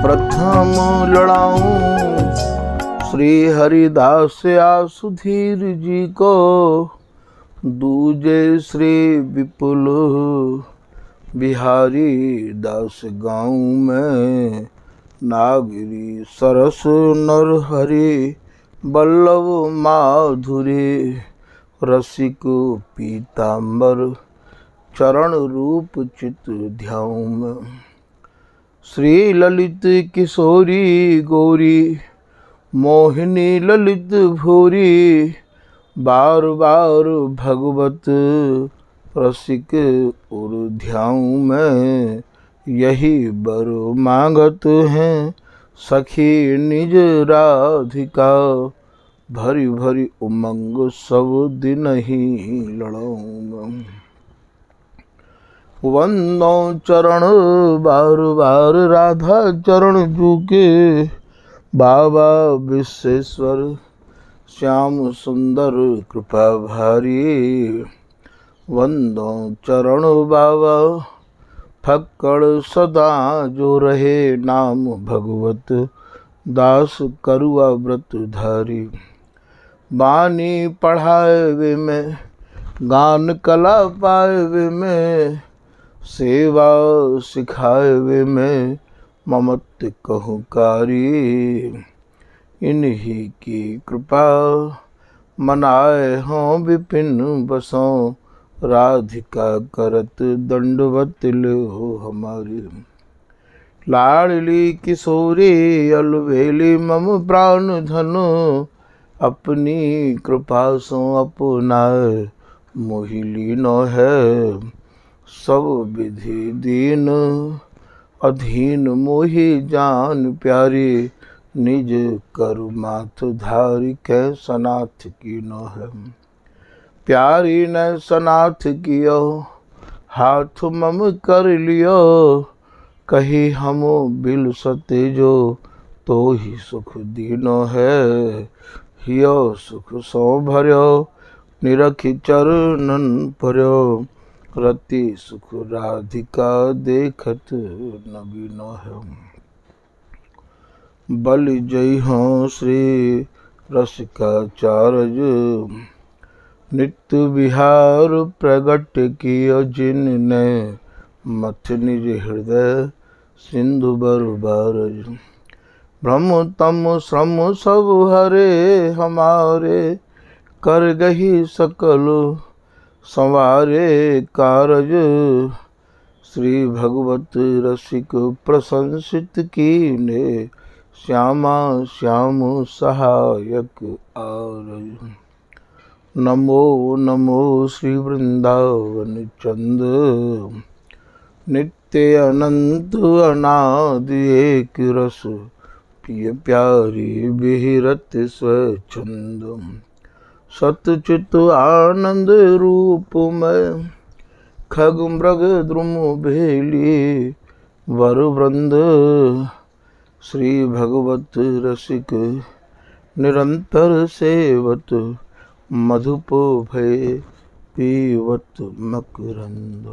प्रथम लड़ाऊं श्री हरिदास आसुधीर जी को, दूजे श्री विपुल बिहारी दास गाँव में, नागरी सरस नर हरि बल्लभ माधुरी, रसिक पीताम्बर चरण रूप चित ध्याऊं में। श्री ललित किशोरी गौरी मोहिनी ललित भूरी, बार बार भगवत रसिक उर ध्याऊं में। यही बर मांगत हैं सखी निज राधिका, भरी भरी उमंग सब दिन ही लड़ाऊं। वंदो चरण बार बार राधा चरण जूके, बाबा विश्वेश्वर श्याम सुंदर कृपा भारी। वंदो चरण बाबा फक्कड़ सदा जो रहे, नाम भगवत दास करुआ व्रत धारी। बानी पढ़ाए वे में गान कला पाए वे में, सेवा सिखाए वे में ममत कहूकारी। इन्हीं की कृपा मनाए हों विपिन बसों, राधिका करत दंडवत लो हमारी। लाडली किशोरी अलवेली मम प्राण धनो, अपनी कृपा सो अपनाए मोहि नो है। सब विधि दीन अधीन मोहि जान प्यारी, निज करु माथ धारी कै सनाथ की नो है। प्यारी ने सनाथ कियो हाथ मम कर लियो, कही हम बिल सते जो तो ही सुख दीनो है। हियो सुख सो भर्यो निरखि चरणन पर्यो, रति सुख राधिका देखत नबीनो है। बलि जय हो श्री रसिकाचार्य, नित्य विहार प्रगट कियो जिनने, मथ निज हृदय सिंधु बरबारज। ब्रह्म तम श्रम सब हरे हमारे, कर गही सकल संवारे कारज। श्री भगवत रसिक प्रशंसित कीने, श्यामा श्याम सहायक आरज। नमो नमो श्री वृंदावन चंद, नित्य अनंत अनादि एक रस, प्रिय प्यारी बिहरत स्वच्छंद। सतचित आनंद रूप में खग मृग द्रुम भेली, वर वृंद श्री भगवत रसिक निरंतर सेवत, मधुप भय पीवत मकरंद।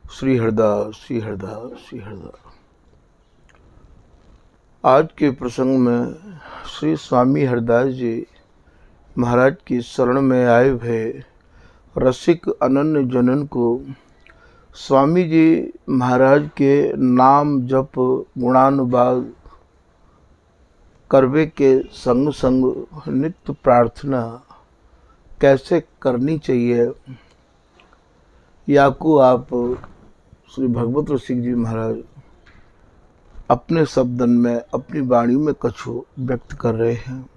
श्री हरदास श्री हरदास श्री हरदास। आज के प्रसंग में श्री स्वामी हरदास जी महाराज की शरण में आए हुए रसिक अनन्य जनन को स्वामी जी महाराज के नाम जप गुणानुवाद करवे के संग संग नित्य प्रार्थना कैसे करनी चाहिए, या को आप श्री भगवत रसिक जी महाराज अपने शब्दन में अपनी वाणी में कछु व्यक्त कर रहे हैं।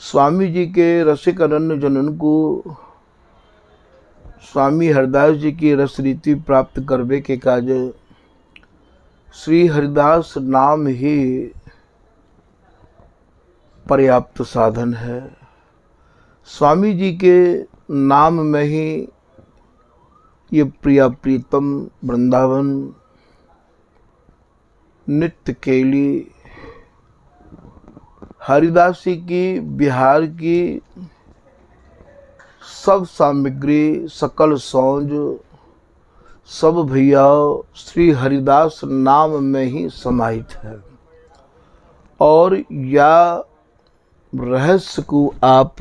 स्वामी जी के रसिक अनन्य जनन को स्वामी हरदास जी की रस रीति प्राप्त करवे के काज श्री हरिदास नाम ही पर्याप्त साधन है। स्वामी जी के नाम में ही ये प्रिया प्रीतम वृंदावन नित्य केली हरिदासी की बिहार की सब सामग्री सकल सौंज सब भैया श्री हरिदास नाम में ही समाहित है। और या रहस्य को आप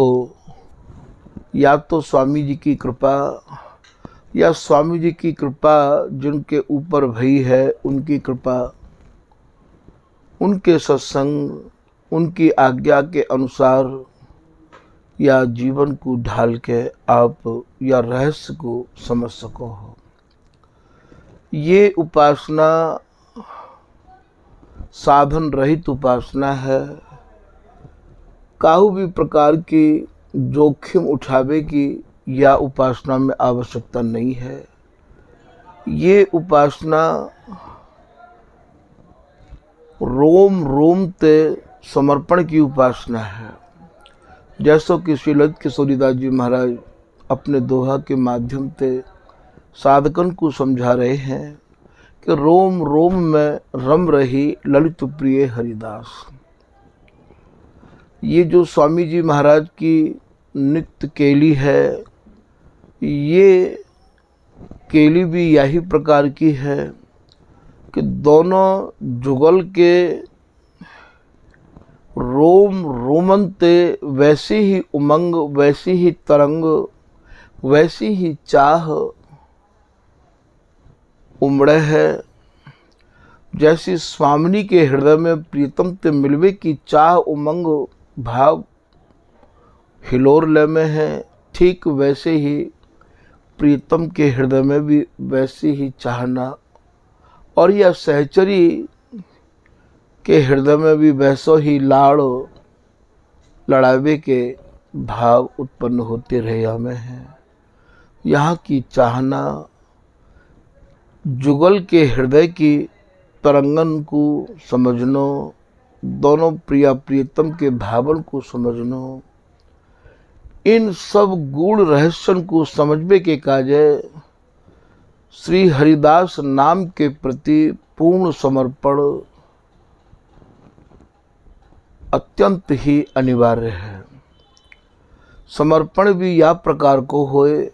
या तो स्वामी जी की कृपा या स्वामी जी की कृपा जिनके ऊपर भई है उनकी कृपा, उनके सत्संग, उनकी आज्ञा के अनुसार या जीवन को ढाल के आप या रहस्य को समझ सको हो। ये उपासना साधन रहित उपासना है। काहू भी प्रकार की जोखिम उठावे की या उपासना में आवश्यकता नहीं है। ये उपासना रोम रोम ते समर्पण की उपासना है। जैसो कि श्री ललित किशोरीदास जी महाराज अपने दोहा के माध्यम से साधकन को समझा रहे हैं कि रोम रोम में रम रही ललित प्रिय हरिदास। ये जो स्वामी जी महाराज की नित्य केली है, ये केली भी यही प्रकार की है कि दोनों जुगल के रोम रोमनते वैसी ही उमंग, वैसी ही तरंग, वैसी ही चाह उमड़े है। जैसी स्वामिनी के हृदय में प्रीतम ते मिलवे की चाह उमंग भाव हिलोर ले में है, ठीक वैसे ही प्रीतम के हृदय में भी वैसी ही चाहना, और यह सहचरी के हृदय में भी वैसो ही लाड़ लड़ावे के भाव उत्पन्न होते रहे हमें हैं। यहाँ की चाहना जुगल के हृदय की तरंगन को समझनो, दोनों प्रिया प्रियतम के भावन को समझनो, इन सब गूढ़ रहस्यन को समझने के काजे श्री हरिदास नाम के प्रति पूर्ण समर्पण अत्यंत ही अनिवार्य है। समर्पण भी या प्रकार को होए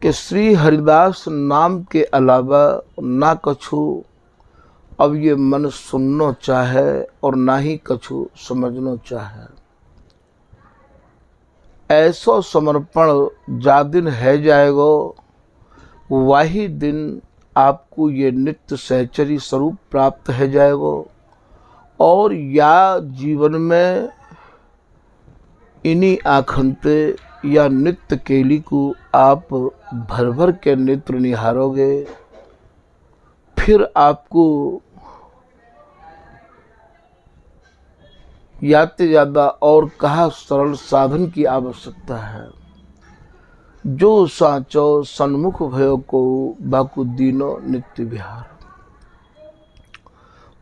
कि श्री हरिदास नाम के अलावा ना कछु अब ये मन सुनना चाहे और ना ही कछु समझना चाहे। ऐसो समर्पण जा दिन है जाएगो, वही दिन आपको ये नित्य सहचरी स्वरूप प्राप्त है जाएगो। और या जीवन में इन्हीं आखंते या नित्य केली को आप भर भर के नेत्र निहारोगे, फिर आपको याते ज़्यादा और कहा सरल साधन की आवश्यकता है। जो साचो सन्मुख भयो को बाकु दीनो नित्य विहार।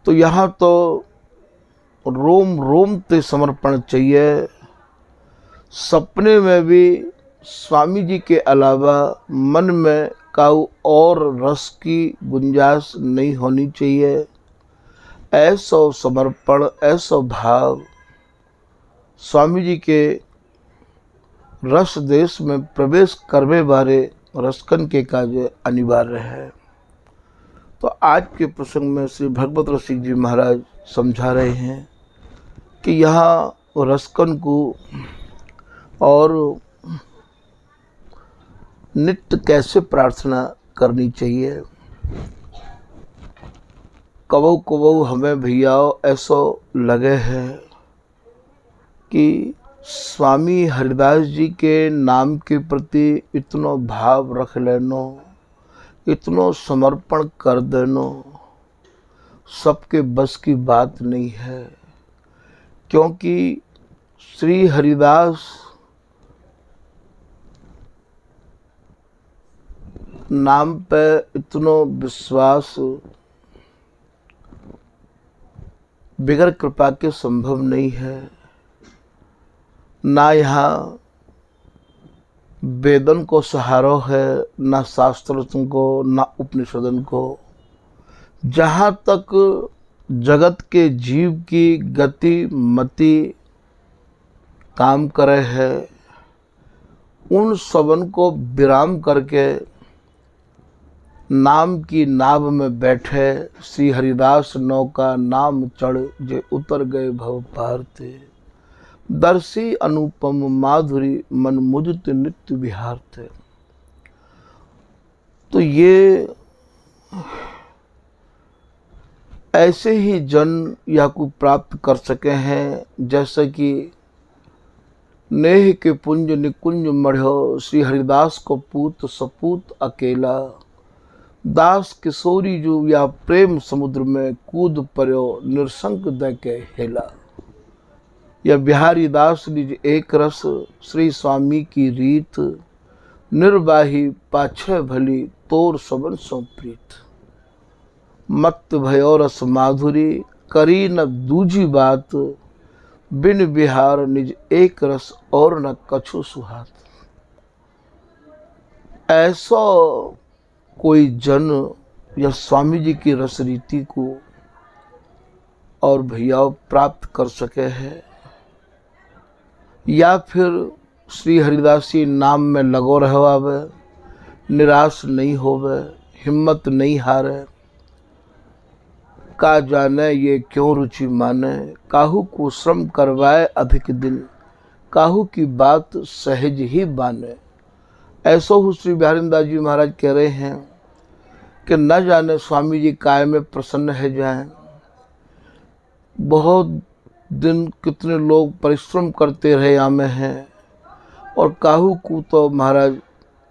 तो यहाँ तो रोम रोम ते समर्पण चाहिए। सपने में भी स्वामी जी के अलावा मन में काऊ और रस की गुंजाइश नहीं होनी चाहिए। ऐसो समर्पण, ऐसो भाव स्वामी जी के रस देश में प्रवेश करने बारे रसकन के कार्य अनिवार्य है। तो आज के प्रसंग में श्री भगवत रसिक जी महाराज समझा रहे हैं कि यहाँ रसकन को और नित्य कैसे प्रार्थना करनी चाहिए। कबो कबो हमें भैया ऐसो लगे है कि स्वामी हरिदास जी के नाम के प्रति इतनो भाव रख लेनो, इतनो समर्पण कर देनो सबके बस की बात नहीं है। क्योंकि श्री हरिदास नाम पे इतनो विश्वास बिगर कृपा के संभव नहीं है। ना यहाँ वेदन को सहारो है, ना शास्त्रों को, ना उपनिषदन को। जहाँ तक जगत के जीव की गति मति काम करे है, उन सबन को विराम करके नाम की नाव में बैठे श्री हरिदास नौका नाम चढ़ जे उतर गए भव पार ते। दर्शी अनुपम माधुरी मन मुझत नित्य विहार थे। तो ये ऐसे ही जन याकू प्राप्त कर सके हैं जैसे कि नेह के पुंज निकुंज मढ़ो श्री हरिदास को पूत सपूत अकेला। दास किशोरी जो या प्रेम समुद्र में कूद पर्यो निरसंक द के हेला। या बिहारी दास निज एक रस श्री स्वामी की रीत। निर्वाही पाछे भली तोर सबन सो प्रीत। मत भयो रस माधुरी करी न दूजी बात। बिन बिहार निज एक रस और न कछु सुहात। ऐसा कोई जन या स्वामी जी की रस रीति को और भैया प्राप्त कर सके है, या फिर श्री हरिदासी नाम में लगो रहवावे, निराश नहीं होवे, हिम्मत नहीं हारे। का जाने ये क्यों रुचि माने, काहू को श्रम करवाए अधिक दिन। काहू की बात सहज ही बाने। ऐसा ही श्री बिहारीदास जी महाराज कह रहे हैं कि न जाने स्वामी जी काय में प्रसन्न है जाएं। बहुत दिन कितने लोग परिश्रम करते रहे आमे हैं, और काहू को तो महाराज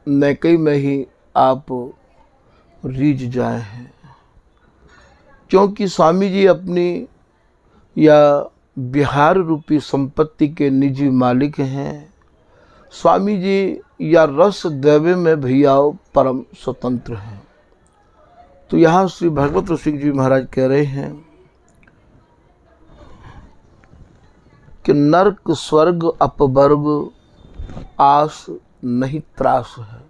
नैकई में ही आप रीझ जाए हैं। क्योंकि स्वामी जी अपनी या बिहार रूपी संपत्ति के निजी मालिक हैं। स्वामी जी या रस देवे में भैया परम स्वतंत्र हैं। तो यहाँ श्री भगवत रसिक जी महाराज कह रहे हैं कि नरक स्वर्ग अपवर्ग आस नहीं त्रास है।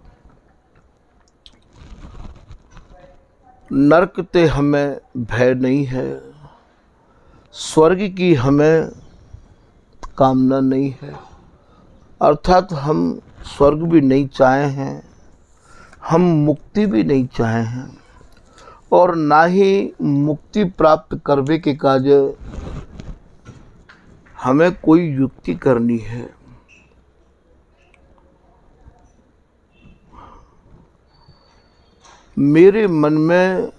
नरक ते हमें भय नहीं है, स्वर्ग की हमें कामना नहीं है। अर्थात हम स्वर्ग भी नहीं चाहे हैं, हम मुक्ति भी नहीं चाहे हैं, और ना ही मुक्ति प्राप्त करने के काज हमें कोई युक्ति करनी है। मेरे मन में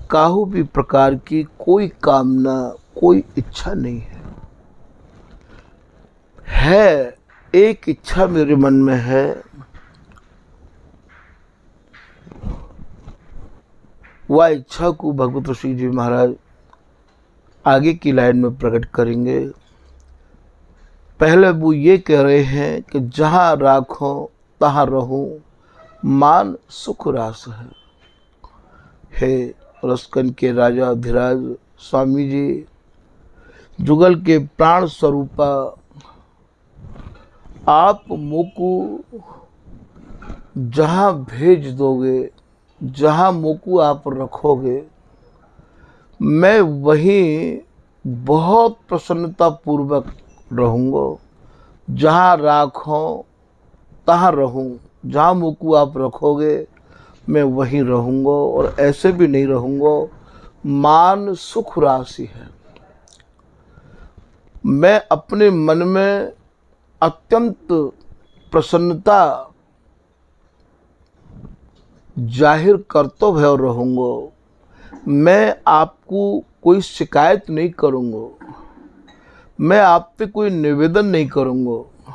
काहू भी प्रकार की कोई कामना, कोई इच्छा नहीं है। एक इच्छा मेरे मन में है, वह इच्छा को भगवत ऋषि जी महाराज आगे की लाइन में प्रकट करेंगे। पहले वो ये कह रहे हैं कि जहाँ राखो तहाँ रहूं, मान सुख रास है। हे रसकन के राजा धीराज स्वामी जी, जुगल के प्राण स्वरूपा, आप मोकू जहाँ भेज दोगे, जहाँ मोकू आप रखोगे, मैं वहीं बहुत प्रसन्नता पूर्वक रहूँगा। जहाँ राखो तहाँ रहूँ, जहाँ मोकू आप रखोगे मैं वहीं रहूँगा, और ऐसे भी नहीं रहूँगा। मान सुख राशि है। मैं अपने मन में अत्यंत प्रसन्नता जाहिर करते हुए रहूँगा। मैं आपको कोई शिकायत नहीं करूँगा, मैं आप पे कोई निवेदन नहीं करूँगा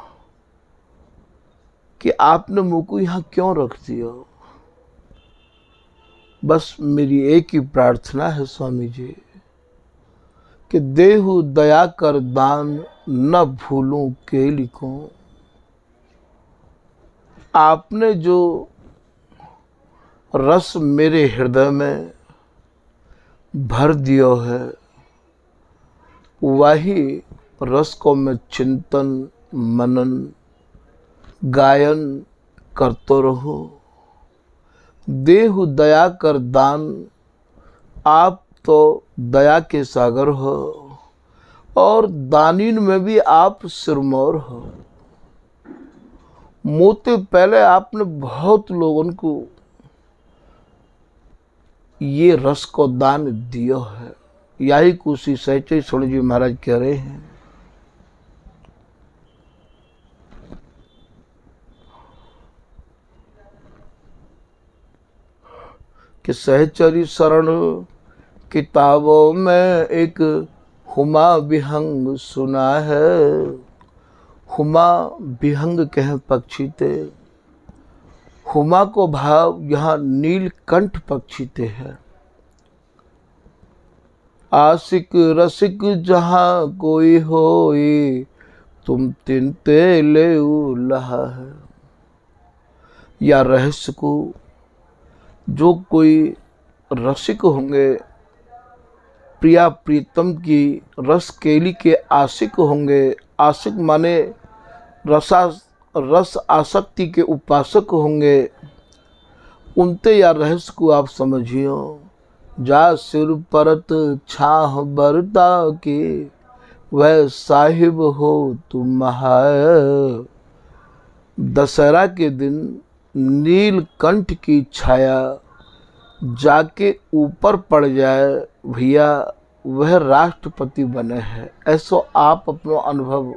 कि आपने मुझको यहाँ क्यों रख दिया। बस मेरी एक ही प्रार्थना है स्वामी जी कि देहु दया कर दान, न भूलूं के लिखूं। आपने जो रस मेरे हृदय में भर दिया है, वही रस को मैं चिंतन मनन गायन करते रहो। देहु दया कर दान, आप तो दया के सागर हो, और दानीन में भी आप सिरमौर हो। मोते पहले आपने बहुत लोगों को ये रस को दान दियो है। यही कुछ सहचरी स्वर्ण जी महाराज कह रहे हैं कि सहचरी शरण किताबों में एक हुमा विहंग सुना है। हुमा विहंग कह पक्षी ते, हुमा को भाव यहाँ नीलकंठ पक्षी ते है। आशिक रसिक जहाँ कोई होई, तुम तिनते ले लहा है। या रहस्य को जो कोई रसिक होंगे, प्रिया प्रीतम की रस केली के आशिक होंगे, आशिक माने रस आसक्ति के उपासक होंगे, उनते या रहस्य को आप समझियो। जा सिर परत छाह बरता के, वह साहिब हो तुम महाय। दशहरा के दिन नीलकंठ की छाया जाके ऊपर पड़ जाए भैया, वह राष्ट्रपति बने हैं। ऐसा आप अपना अनुभव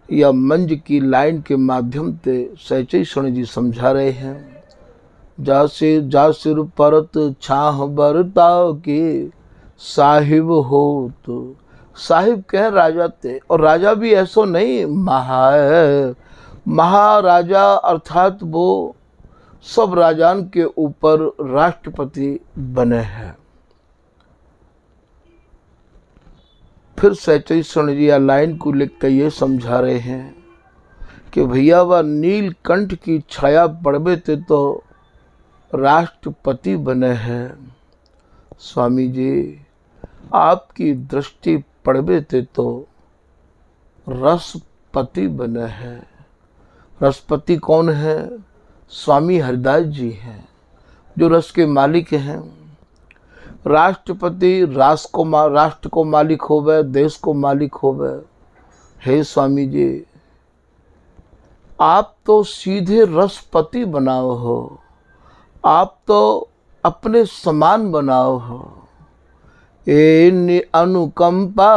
या मंज की लाइन के माध्यम से सहचरी स्वर्ण जी समझा रहे हैं। जा सिर परत छाह बरता के, साहिब हो तो साहिब कह राजा थे, और राजा भी ऐसा नहीं महाराजा अर्थात वो सब राजान के ऊपर राष्ट्रपति बने हैं। फिर सहचरी स्वर्ण जी लाइन को लिख कर ये समझा रहे हैं कि भैया वह नीलकंठ की छाया पड़बे थे तो राष्ट्रपति बने हैं। स्वामी जी आपकी दृष्टि पड़बे थे तो रसपति बने हैं। रसपति कौन है? स्वामी हरिदास जी हैं, जो रस के मालिक हैं। राष्ट्रपति राष्ट्र को मालिक होवे, देश को मालिक होवे। हे स्वामी जी आप तो सीधे रसपति बनाओ हो, आप तो अपने समान बनाओ हो। ए अनुकंपा,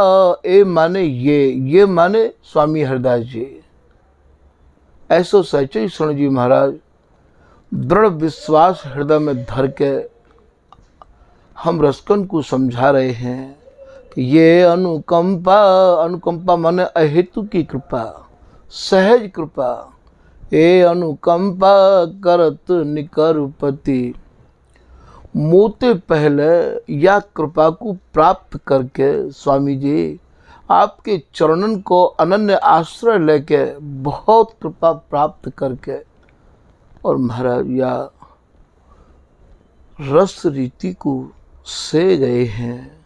ए माने ये माने स्वामी हरिदास जी। ऐसो सहचरी स्वर्ण जी महाराज दृढ़ विश्वास हृदय में धर के हम रसकन को समझा रहे हैं कि ये अनुकंपा माने अहेतु की कृपा, सहज कृपा। ए अनुकंपा करत निकरपति, मोते पहले या कृपा को प्राप्त करके स्वामी जी आपके चरणन को अनन्य आश्रय लेके बहुत कृपा प्राप्त करके, और महाराज या रस रीति को से गए हैं।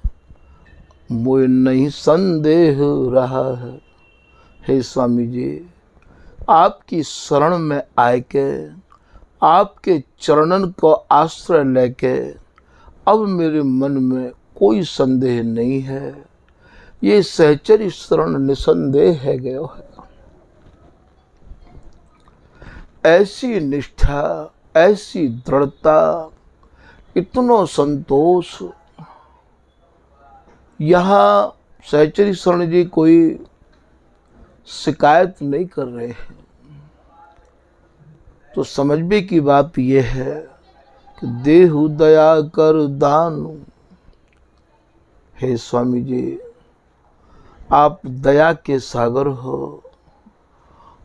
मोए नहीं संदेह रहा है। हे स्वामी जी आपकी शरण में आए के, आपके चरणन को आश्रय लेके अब मेरे मन में कोई संदेह नहीं है। ये सहचरी शरण निसंदेह है गयो है। ऐसी निष्ठा, ऐसी दृढ़ता, इतना संतोष, यहाँ सहचरी शरण जी कोई शिकायत नहीं कर रहे हैं। तो समझने की बात यह है कि देहु दया कर दान। हे स्वामी जी आप दया के सागर हो,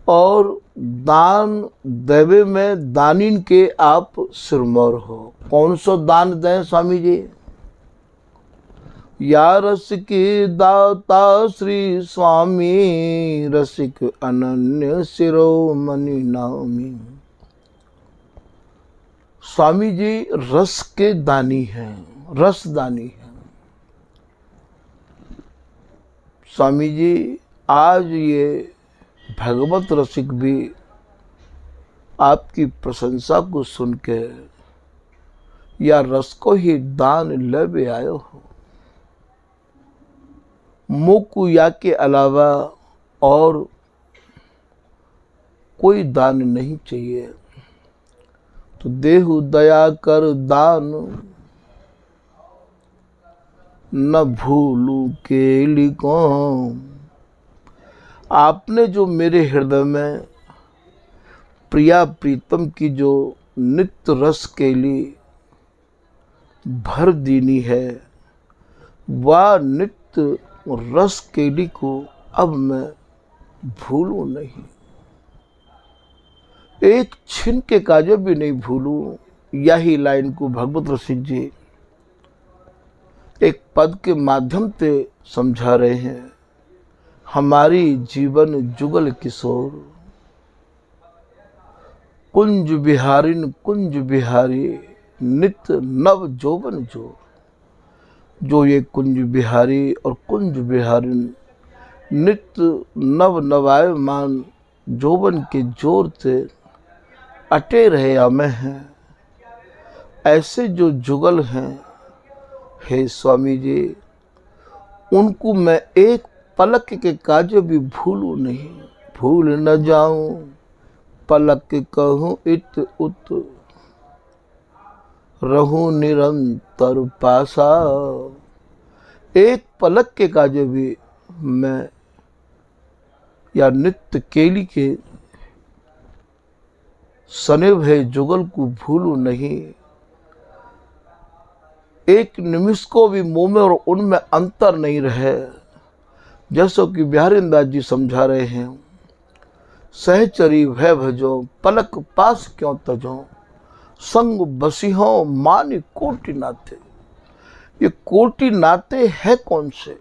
और दान देवे में दानिन के आप सिरमौर हो। कौन सो दान दें स्वामी जी? या रस की दाता श्री स्वामी, रसिक अनन्य शिरोमणि नामी। स्वामी जी रस के दानी हैं, रस दानी हैं। स्वामी जी आज ये भगवत रसिक भी आपकी प्रशंसा को सुन के या रस को ही दान ले आयो हो। मुकु या के अलावा और कोई दान नहीं चाहिए। तो देहु दया कर दान, न भूलू केली को। आपने जो मेरे हृदय में प्रिया प्रीतम की जो नित्य रस केली भर दीनी है, वह नित्य रस केली को अब मैं भूलूं नहीं, एक छिन के काजे भी नहीं भूलूं। यही लाइन को भगवत रसिक जी एक पद के माध्यम से समझा रहे हैं। हमारी जीवन जुगल किशोर, कुंज बिहारिन कुंज बिहारी, नित्य नव जोबन जोर। जो ये कुंज बिहारी और कुंज बिहारिन नित्य नव नवायमान जोबन के जोर से अटे रहे हमें हैं, ऐसे जो जुगल हैं, हे स्वामी जी, उनको मैं एक पलक के काज भी भूलूं नहीं। भूल न जाऊं पलक कहूं इत उत, रहूं निरंतर पासा। एक पलक के काज भी मैं या नित्य केली के सनेव है जुगल को भूलूं नहीं। एक निमिष को भी मुंह में और उनमें अंतर नहीं रहे। जैसो कि बिहारीदास जी समझा रहे हैं, सहचरी भय भजो पलक पास क्यों तजो, संग बसिहो मानी कोटि नाते। ये कोटि नाते है कौन से?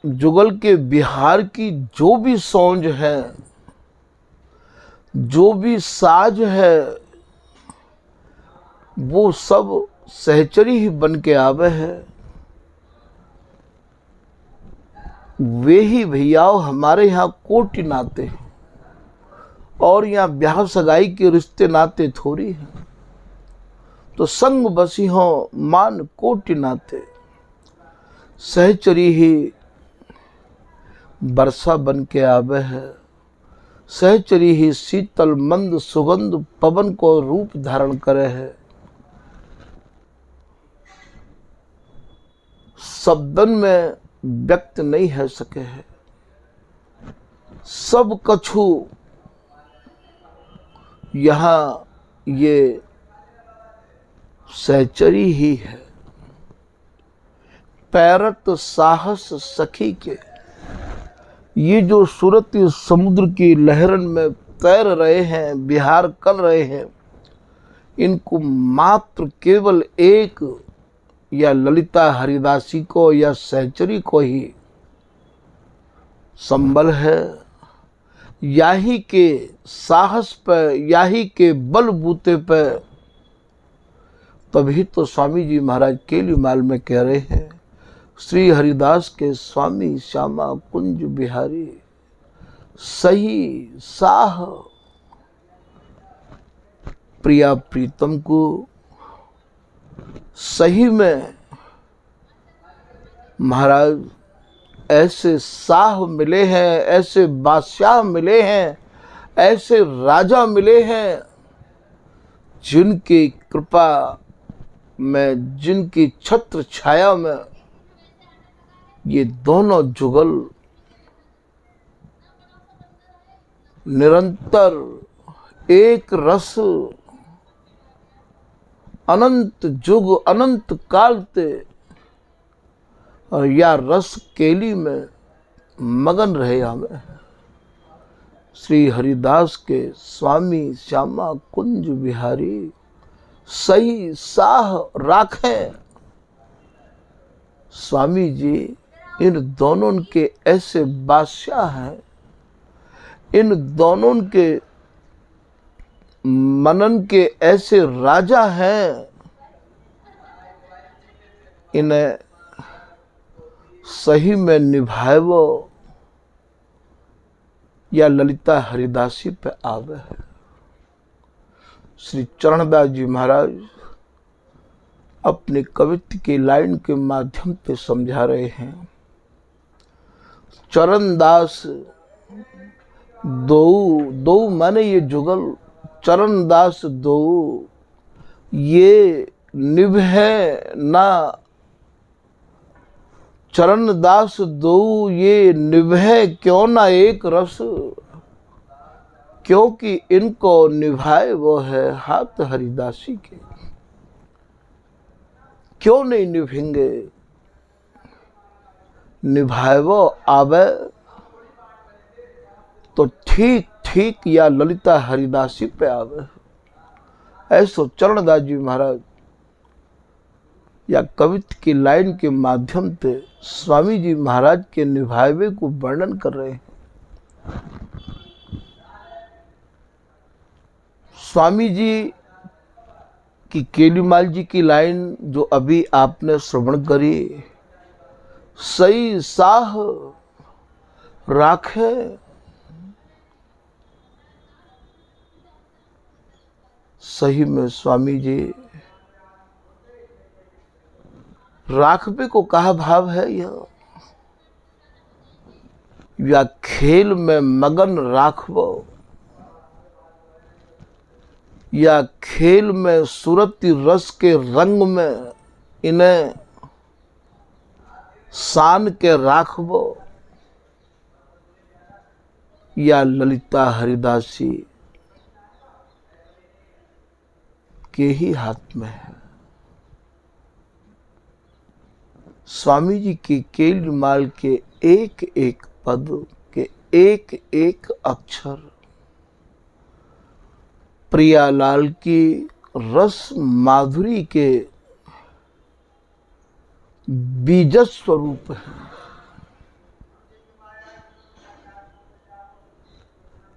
जुगल के बिहार की जो भी सौंज है, जो भी साज है, वो सब सहचरी ही बन के आवे है। वे ही भैयाओ हमारे यहाँ कोटि नाते हैं, और यहाँ ब्याह सगाई के रिश्ते नाते थोड़ी हैं। तो संग बसी हो मान कोटि नाते, सहचरी ही वर्षा बन के आवे है। सहचरी ही शीतल मंद सुगंध पवन को रूप धारण करे है। शब्दन में व्यक्त नहीं है सके है। सब कछु यहाँ ये सहचरी ही है। पैरत साहस सखी के, ये जो सूरत समुद्र की लहरन में तैर रहे हैं, विहार कर रहे हैं, इनको मात्र केवल एक या ललिता हरिदासी को या सहचरी को ही संबल है। याही के साहस पर, याही के बलबूते पर, तभी तो स्वामी जी महाराज केलीमाल में कह रहे हैं, श्री हरिदास के स्वामी श्यामा कुंज बिहारी, सही साह प्रिया प्रीतम को सही में महाराज ऐसे साह मिले हैं, ऐसे बादशाह मिले हैं, ऐसे राजा मिले हैं, जिनकी कृपा में, जिनकी छत्र छाया में ये दोनों जुगल निरंतर एक रस अनंत जुग अनंत काल ते और या रस केली में मगन रहे हमें। श्री हरिदास के स्वामी श्यामा कुंज बिहारी, सही साह राखें। स्वामी जी इन दोनों के ऐसे बादशाह हैं, इन दोनों के मनन के ऐसे राजा हैं, इन्हें सही में निभाएवो या ललिता हरिदासी पे आवे है। श्री चरणदास जी महाराज अपने कवित्व की लाइन के माध्यम से समझा रहे हैं, चरणदास दो माने ये जुगल, चरणदास दो ये निभे ना चरण दास दो, ये निभे क्यों ना एक रस, क्योंकि इनको निभाए वो है हाथ हरिदासी के। क्यों नहीं निभेंगे? निभाए वो आवे तो ठीक ठीक या ललिता हरिदासी पे आवे। ऐसो चरणदास जी महाराज या कविता की लाइन के माध्यम से स्वामी जी महाराज के निभावे को वर्णन कर रहे हैं। स्वामी जी की केलीमाल जी की लाइन जो अभी आपने श्रवण करी, सही साह राखे सही में स्वामी जी राखबे को कहा भाव है यह, या खेल में मगन राखबो, या खेल में सुरती रस के रंग में इन्हें सान के राखबो, या ललिता हरिदासी के ही हाथ में है। स्वामी जी की केलीमाल के एक एक पद के एक एक अक्षर प्रियालाल की रस माधुरी के बीज स्वरूप है।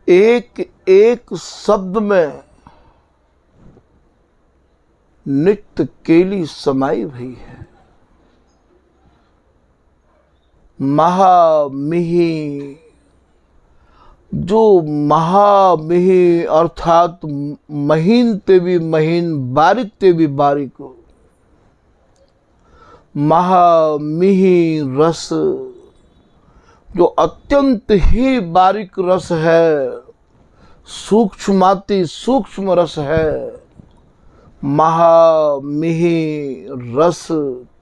एक एक शब्द में नित्य केली समाई हुई है। महामिही, जो महामिही अर्थात महीन ते भी महीन, बारीक ते भी बारीक हो, महामिही रस जो अत्यंत ही बारीक रस है, सूक्ष्माति सूक्ष्म रस है, महामिही रस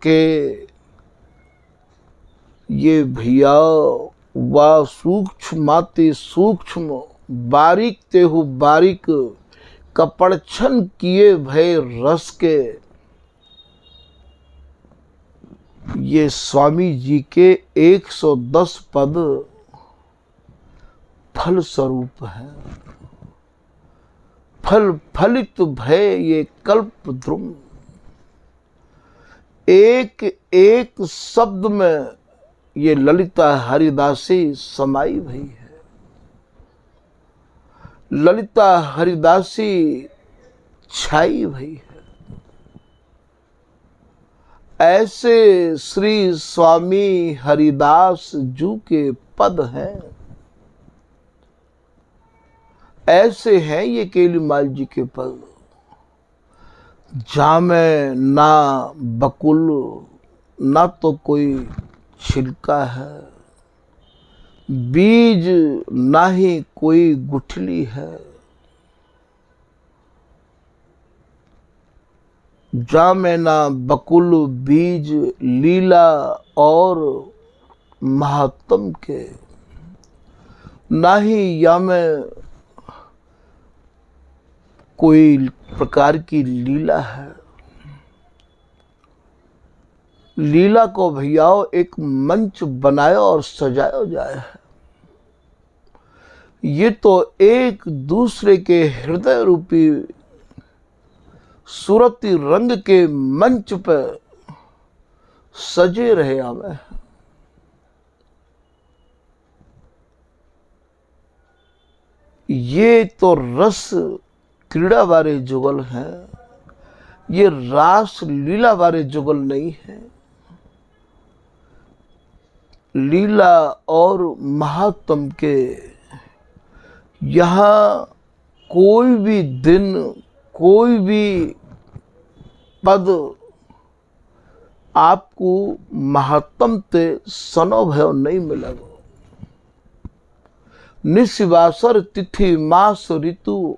के ये भैया व सूक्ष्माति सूक्ष्म बारीक ते हु बारीक कपड़छन किए भय रस के ये स्वामी जी के 110 पद फल स्वरूप है। फल फलित भय ये कल्प द्रुम, एक एक शब्द में ये ललिता हरिदासी समाई हुई है। ललिता हरिदासी छाई हुई है। ऐसे श्री स्वामी हरिदास जू के पद हैं, ऐसे हैं ये केलीमाल जी के पद। जामे ना बकुल, ना तो कोई छिलका है, बीज ना ही कोई गुठली है। जामे ना बकुल बीज लीला और महात्म के, ना ही यामे कोई प्रकार की लीला है। लीला को भैयाओ एक मंच बनाया और सजाया जाए है। ये तो एक दूसरे के हृदय रूपी सूरती रंग के मंच पर सजे रहे हमें। ये तो रस क्रीड़ा वाले जुगल हैं, ये रास लीला वाले जुगल नहीं है। लीला और महात्म के यहाँ कोई भी दिन, कोई भी पद आपको महात्म ते सनोभय नहीं मिलेगा। निशिवासर तिथि मास ऋतु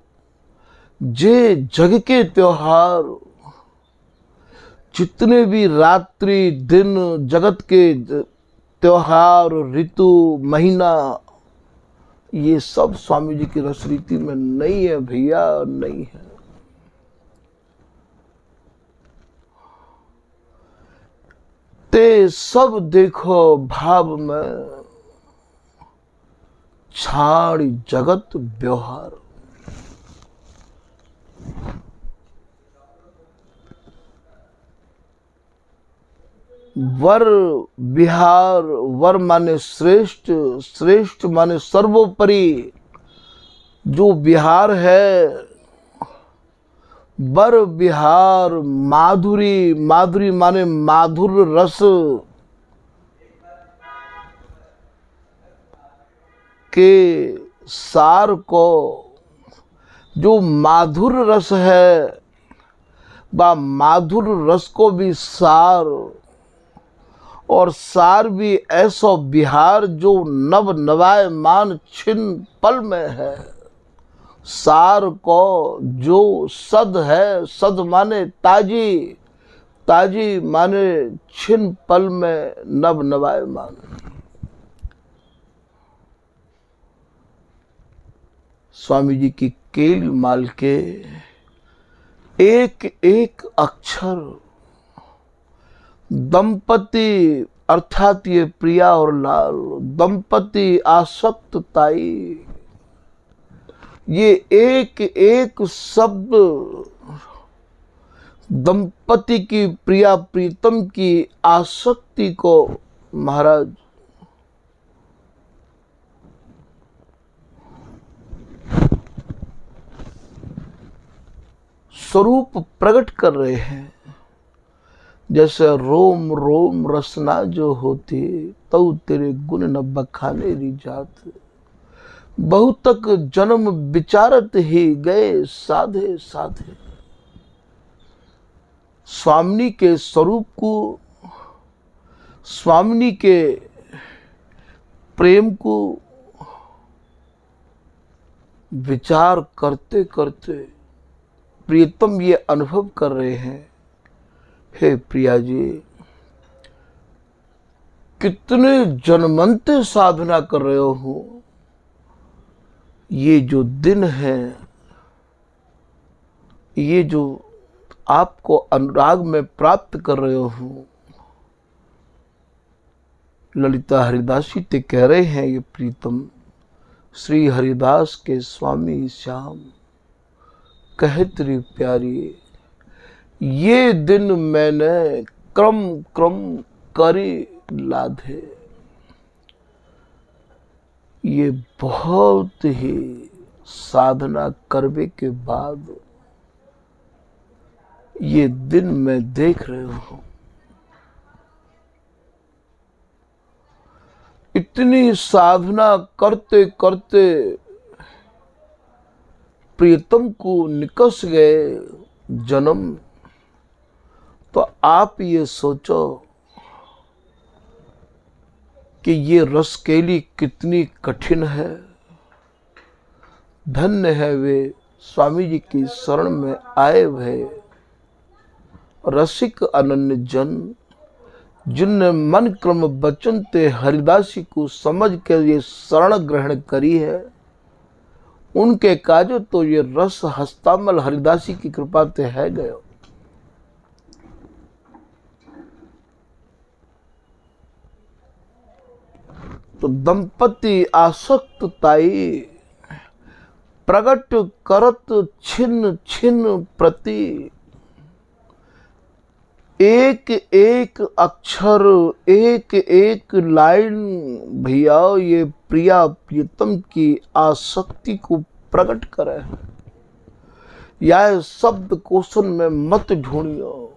जे जग के त्योहार जितने भी रात्रि दिन जगत के त्योहार ऋतु महीना, ये सब स्वामी जी की रस रीति में नहीं है भैया, नहीं है। ते सब देखो भाव में छाड़ी जगत व्यवहार। वर विहार, वर माने श्रेष्ठ, श्रेष्ठ माने सर्वोपरि। जो विहार है, वर विहार, माधुरी, माधुरी माने माधुर रस के सार को, जो माधुर रस है वह माधुर रस को भी सार, और सार भी ऐसा विहार जो नव नवायमान छिन्न पल में है। सार को जो सद है, सद माने ताजी, ताजी माने छिन्न पल में नव नवायमान। स्वामी जी की केल माल के एक एक अक्षर दंपति, अर्थात ये प्रिया और लाल दंपति आसक्त ताई, ये एक एक शब्द दंपति की, प्रिया प्रीतम की आसक्ति को महाराज स्वरूप प्रकट कर रहे हैं। जैसे रोम रोम रसना जो होती, तऊ तेरे गुण न बखाने री जात। बहुतक जन्म विचारत ही गए साधे साधे। स्वामिनी के स्वरूप को, स्वामिनी के प्रेम को विचार करते करते प्रियतम ये अनुभव कर रहे हैं, हे प्रिया जी, कितने जन्मंते साधना कर रहे हो। ये जो दिन है, ये जो आपको अनुराग में प्राप्त कर रहे हो। ललिता हरिदासी ते कह रहे हैं, ये प्रीतम श्री हरिदास के स्वामी श्याम कहत री प्यारी, ये दिन मैंने क्रम क्रम करी लाधे। ये बहुत ही साधना करने के बाद ये दिन मैं देख रहे हूं। इतनी साधना करते करते प्रियतम को निकस गए जन्म। तो आप ये सोचो कि ये रसकेली कितनी कठिन है। धन्य है वे स्वामी जी की शरण में आए हुए रसिक अनन्य जन, जिनने मन क्रम वचन ते हरिदासी को समझ के ये शरण ग्रहण करी है। उनके काजो तो ये रस हस्तामल हरिदासी की कृपा ते है गयो। तो दंपति आसक्त ताई प्रगट करत छिन्न छिन्न प्रति। एक एक अक्षर, एक एक लाइन भैया ये प्रिया प्रियतम की आसक्ति को प्रकट करे। यह शब्द कोशन में मत ढूंढियो,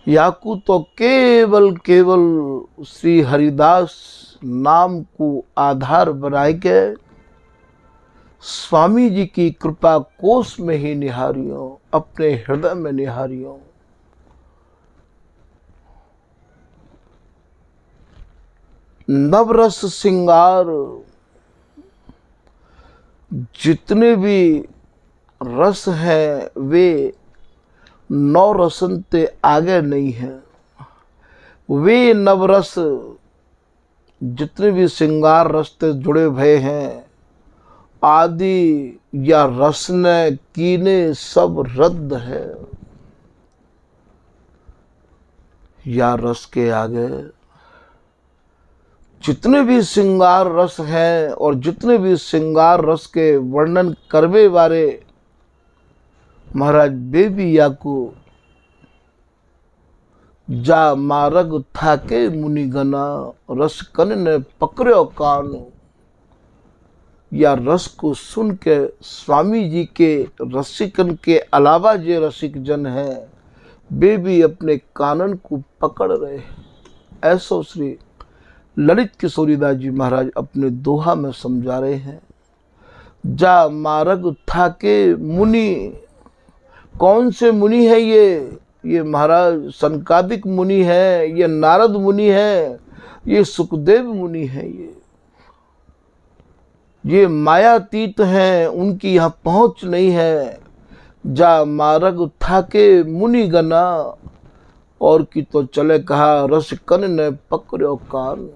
याकू तो केवल केवल श्री हरिदास नाम को आधार बनाए के स्वामी जी की कृपा कोश में ही निहारियो, अपने हृदय में निहारियो। नवरस सिंगार, जितने भी रस हैं वे नौ रसन ते आगे नहीं है। वे नवरस जितने भी श्रृंगार रस ते जुड़े भये हैं, आदि या रस ने कीने सब रद्द है। या रस के आगे जितने भी श्रृंगार रस हैं और जितने भी श्रृंगार रस के वर्णन करवे वाले महाराज बेबी याकू जा मारग थाके मुनिगना, रस कन ने पकड़ो कान। या रस को सुन के स्वामी जी के रसिकन के अलावा जो रसिक जन है वे भी अपने कानन को पकड़ रहे। ऐसो श्री ललित किशोरीदास जी महाराज अपने दोहा में समझा रहे हैं। जा मारग थाके मुनि, कौन से मुनि है ये महाराज सनकादिक मुनि है, ये नारद मुनि है, ये सुखदेव मुनि है, ये मायातीत हैं, उनकी यहाँ पहुंच नहीं है। जा मारग थाके मुनि गना, और की तो चले कहा रस कन ने पकड़ो कान।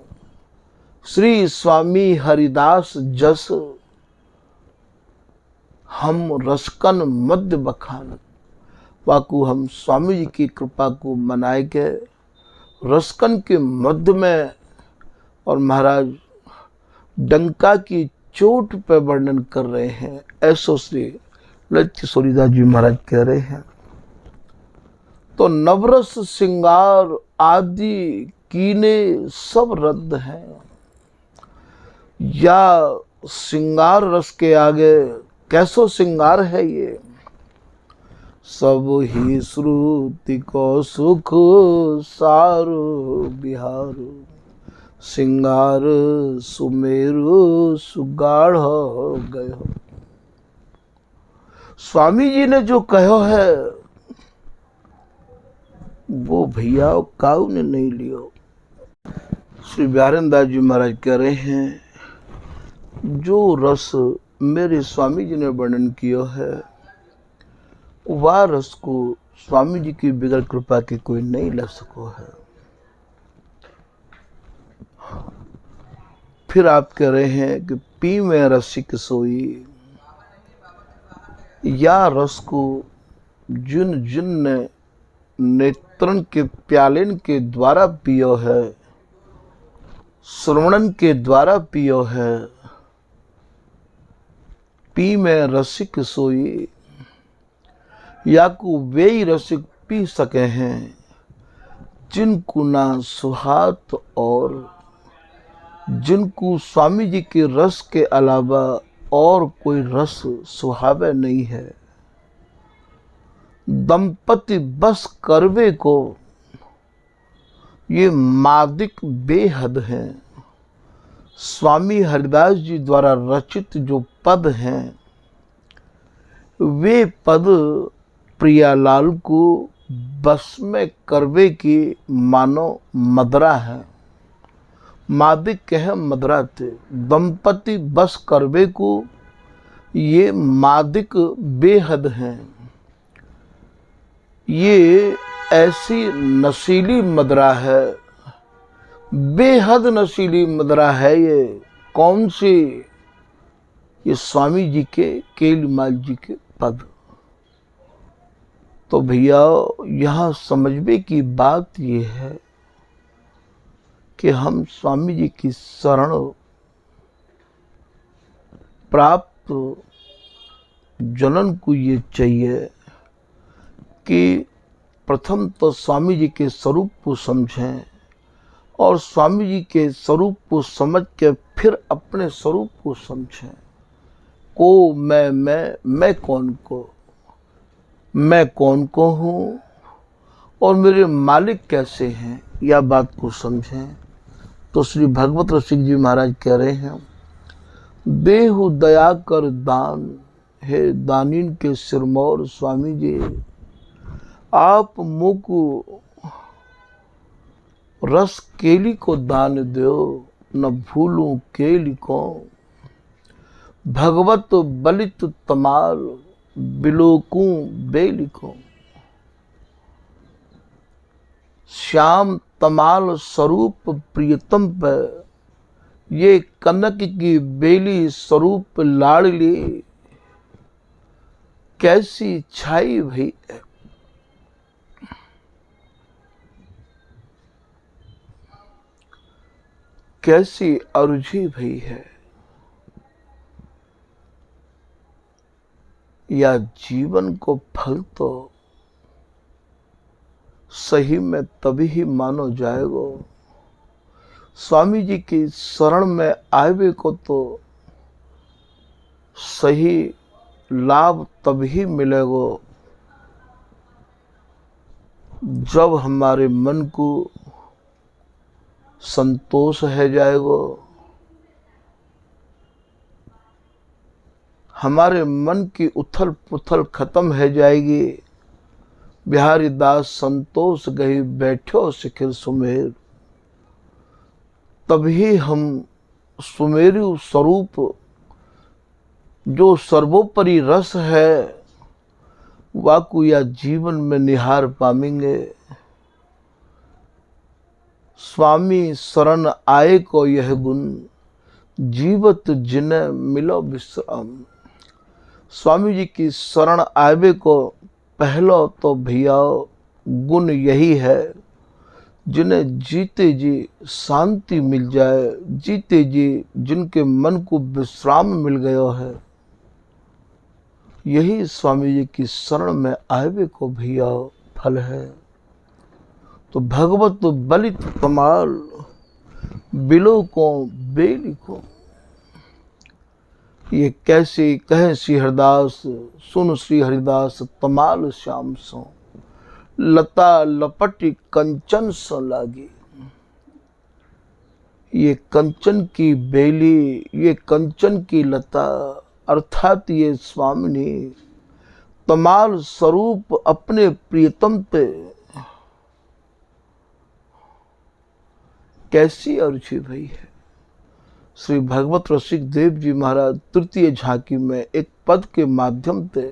श्री स्वामी हरिदास जस हम रसकन मध्य बखान। वाकू हम स्वामी जी की कृपा को मनाए गए रसकन के मध्य में, और महाराज डंका की चोट पे वर्णन कर रहे हैं। ऐसो श्री ललित किशोरीदास जी महाराज कह रहे हैं। तो नवरस श्रृंगार आदि कीने सब रद्द हैं। या श्रृंगार रस के आगे कैसो श्रृंगार है ये, सब ही श्रुति को सुख सारो बिहारो, श्रृंगार सुमेरु सुगाढ़ गयो। स्वामी जी ने जो कहो है वो भैया काऊ ने नहीं लियो। श्री बिहारीदास जी महाराज कह रहे हैं, जो रस मेरे स्वामी जी ने वर्णन किया है वह रस को स्वामी जी की बिगड़ कृपा की कोई नहीं ला सको है। फिर आप कह रहे हैं कि पी में रसिक सोई, या रस को जिन जिन ने नेत्रन के प्यालेन के द्वारा पियो है, श्रवणन के द्वारा पियो है, पी में रसिक सोई, या को वे ही रसिक पी सके हैं जिनको ना सुहात और जिनको स्वामी जी के रस के अलावा और कोई रस सुहावे नहीं है। दंपति बस करवे को ये मादिक बेहद हैं। स्वामी हरिदास जी द्वारा रचित जो पद हैं वे पद प्रियालाल को बस में करवे की मानो मदरा है। मादिक कह मदरा थे, दंपति बस करवे को ये मादिक बेहद हैं। ये ऐसी नशीली मदरा है, बेहद नशीली मदरा है। ये कौन सी? ये स्वामी जी के केलीमाल जी के पद। तो भैया यहाँ समझने की बात ये है कि हम स्वामी जी की शरण प्राप्त जनन को ये चाहिए कि प्रथम तो स्वामी जी के स्वरूप को समझें और स्वामी जी के स्वरूप को समझ के फिर अपने स्वरूप को समझें। को मैं कौन को, मैं कौन को हूँ और मेरे मालिक कैसे हैं, यह बात को समझें। तो श्री भगवत रसिक जी महाराज कह रहे हैं, देहु दया कर दान, हे दानीन के सिरमौर स्वामी जी, आप मुख रस केली को दान दो, न भूलूं केली को। भगवत बलित तमाल बिलोकूं बेली को। श्याम तमाल स्वरूप प्रियतम पे, ये कनक की बेली स्वरूप लाडली, कैसी छाई भई है। कैसी अरुझी भई है। या जीवन को फल तो सही में तभी ही मानो जाएगो। स्वामी जी की शरण में आए को तो सही लाभ तभी मिलेगो जब हमारे मन को संतोष है जाएगो, हमारे मन की उथल पुथल खत्म है जाएगी। बिहारी दास संतोष गई बैठो शिखिर सुमेर, तभी हम सुमेरु स्वरूप जो सर्वोपरि रस है वाकु या जीवन में निहार पाएंगे। स्वामी शरण आए को यह गुण, जीवत जिन्हें मिलो विश्राम। स्वामी जी की शरण आवे को पहलो तो भैया गुण यही है, जिन्हें जीते जी शांति मिल जाए, जीते जी जिनके मन को विश्राम मिल गया है, यही स्वामी जी की शरण में आवे को भैया फल है। तो भगवत बलित कमाल, बिलो को बेली को, ये कैसे कहे श्री हरिदास, सुन श्री हरिदास तमाल श्याम सो, लता लपटी कंचन सो लागी। ये कंचन की बेली, ये कंचन की लता, अर्थात ये स्वामिनी तमाल स्वरूप अपने प्रियतम पे कैसी अरुचि भई है। श्री भगवत रसिक देव जी महाराज तृतीय झांकी में एक पद के माध्यम से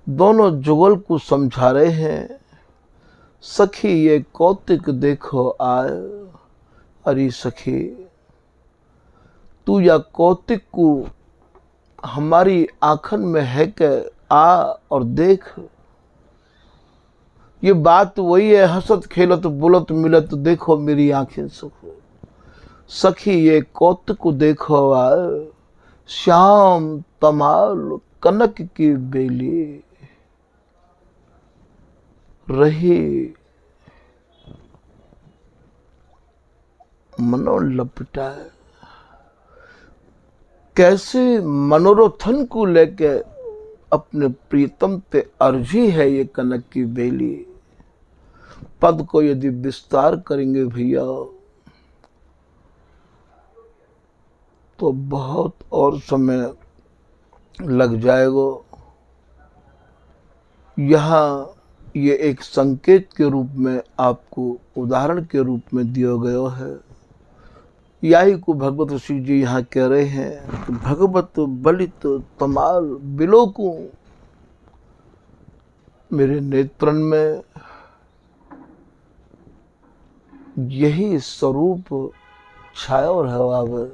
दोनों जुगल को समझा रहे हैं। सखी ये कौतिक देखो आए, अरे सखी तू या कौतिक को हमारी आंखन में है के आ और देख। ये बात वही है, हंसत खेलत बुलत मिलत देखो मेरी आंखें सुख। सखी ये कौत को देखो आए, श्याम तमाल कनक की बेली, रही मनो लपटाए। कैसे मनोरथन को लेके अपने प्रीतम पे अर्जी है ये कनक की बेली। पद को यदि विस्तार करेंगे भैया तो बहुत और समय लग जाएगा। यहाँ ये एक संकेत के रूप में आपको उदाहरण के रूप में दिया गया है। यही को भगवत ऋषि जी यहाँ कह रहे हैं कि भगवत बलित तमाल बिलो को मेरे नेत्रन में यही स्वरूप छाया रहा।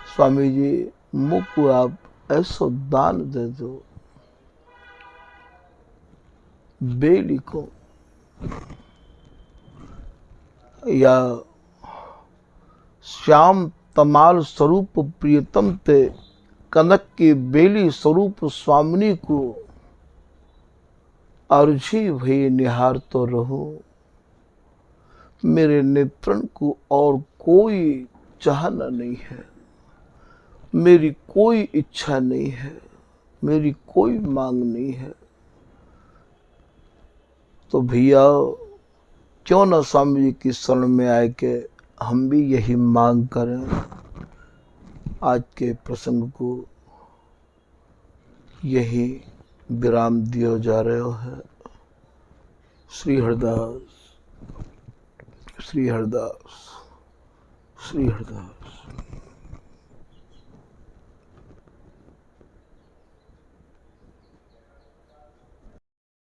स्वामी जी मुख को आप ऐसा दान दे दो बेली को, या श्याम तमाल स्वरूप प्रियतम ते कनक की बेली स्वरूप स्वामिनी को अर्जी भई निहार तो रहो। मेरे नेत्रन को और कोई चाहना नहीं है, मेरी कोई इच्छा नहीं है, मेरी कोई मांग नहीं है। तो भैया क्यों न स्वामी जी की शरण में आए के हम भी यही मांग करें। आज के प्रसंग को यही विराम दिया जा रहा है। श्री हरिदास, श्री हरिदास, श्री हरिदास।